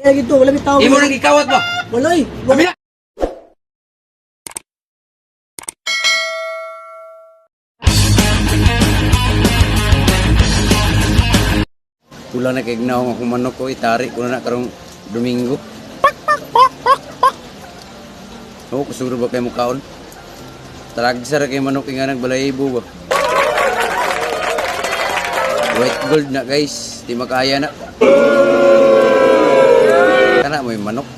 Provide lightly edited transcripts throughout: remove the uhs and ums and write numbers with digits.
Lagi to, wala bitaw. Imo nang gikawat ba? Wala eh. Kami na. Kulang na kay gnaw nga manok ko itari ko na karong Domingo. Oh, kusuro ba kay mukaon? Taragsa ra kay manok nga nagbalaybo ba? White gold na guys, di makaya na. Kana mo yung manok.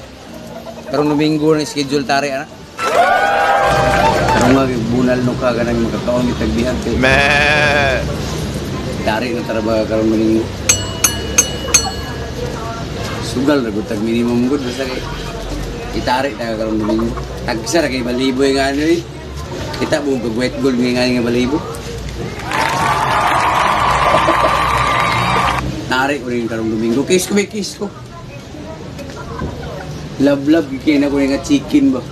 Karong Domingo na schedule tari ana. Karong nga bunal no ka ganang makakaon mitagbihan kay. Tari na trabaho karong Domingo. Sugal na gutag minimum good basta kay itari na karong Domingo. Tagsa ra kay balibo nga ano eh. Kita buong pag white gold nga balibo. Tari ko rin karong Domingo. Kiss ko may kiss ko. Love kaya na ko nga chicken ba.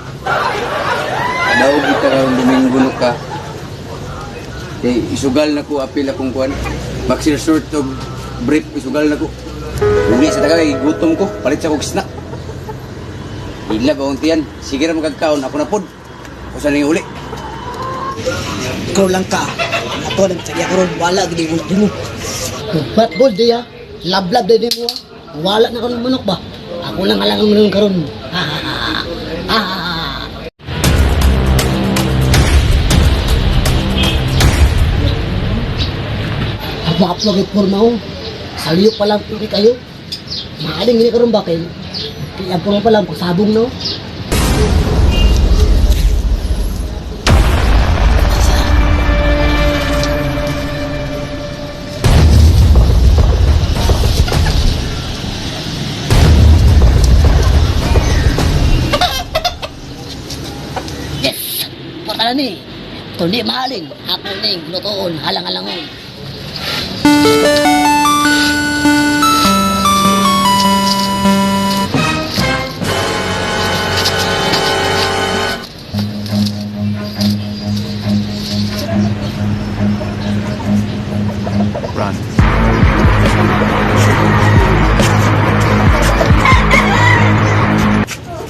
Daw kita karong Domingo no ka. Kay isugal na ko apil akong kuan. Boxer short of brief isugal na ko. Uli sa tagay gutom ko. Palit sa kog snack. Ila ba untian? Sige ra magagkaon ako na pod. Ako sa ning uli. Ikaw lang ka. Ako nang tsaya karon wala gid mo. Bat bol dia. Lablab din mo. Wala na karon manok ba? Ako lang alangan mo karon. Upload it for mo. Saliyo pa lang puri kayo. Maaling ini karon ba kay? Kaya po pa lang pagsabong no. Yes! Pata ni. Tundi mahalin. Ako ning lutoon halang-halangon. Run.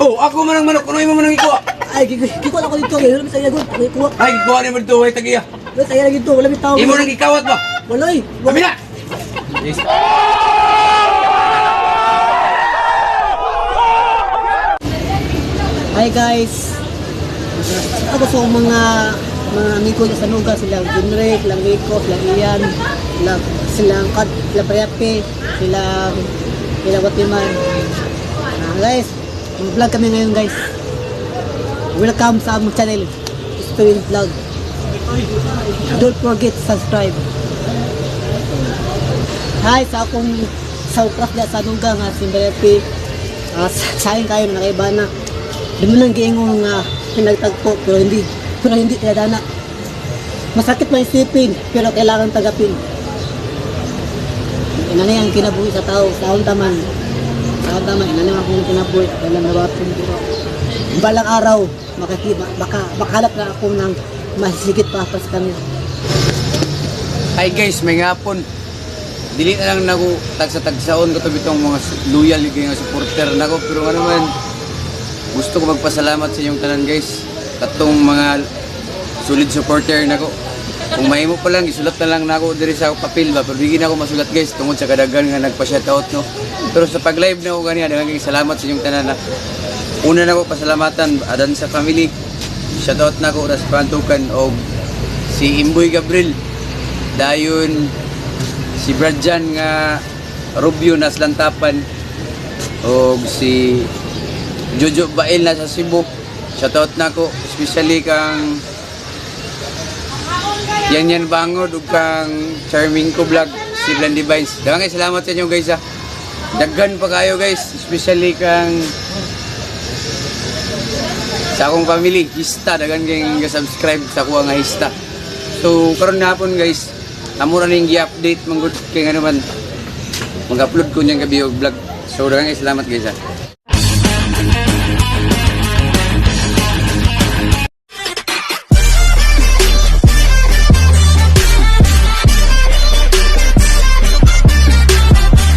Oh, ako man ang manok. Kuno imo man ang ikuha. Ay, kiko lang ko dito. Wala mi saya gud. Kuha. Ay, ikuha ni mo dito ay tagiya. Wala saya lagi to. Wala bitaw. Imo nang gikawat ba? Wala eh. Kami na. Yes. Hi guys. Ako sa mga amigo niya sa Nuga, silang Junrek, silang Rico, silang Ian, silang Kad, silang Prepe, silang Watiman. Guys, mag-vlog kami ngayon guys. Welcome sa aming channel, Experience Vlog. Don't forget to subscribe. Hi sa akong saukras niya sa Nuga nga si Prepe. Sayang kayo na nakaiba na. Di mo nang giingong pinagtagpo pero hindi tinadana. Masakit man isipin pero kailangan tagapin. Ina na yung kinabuhi sa tao, taon taman. Ina na yung akong kinabuhi, kailan nabapin ko. Balang araw, makahalap na ako ng masigit pa sa kanya. Hi guys, may ngapon. Dili na lang nako tagsa-tagsaon ko to bitong mga loyal nga supporter nako pero ano man gusto ko magpasalamat sa inyong tanan guys. Katong mga solid supporter nako. Kung mahimo pa lang isulat na lang nako diri sa papel ba pero bigyan ako masulat guys tungod sa kadagan nga nagpa-shoutout no. Pero sa pag-live na ko ganiya daghang salamat sa inyong tanan. Una nako pasalamatan adan sa family. Shoutout nako ra sa pantukan og si Imboy Gabriel. Dayon si Bradjan nga Rubio na Slantapan og si Jojo Bail na sa Cebu. Shoutout na ko especially kang Yan Bangod ug kang Charming ko vlog si Blandy Vines. Daghang salamat sa inyo guys ha. Daghan pa kayo guys especially kang sa akong family Hista daghan kayong subscribe sa kuha nga Hista. So karon hapon guys amo ra ning gi-update manggod kay ano man mag-upload ko niyang gabi og vlog. So daghang salamat guys ha.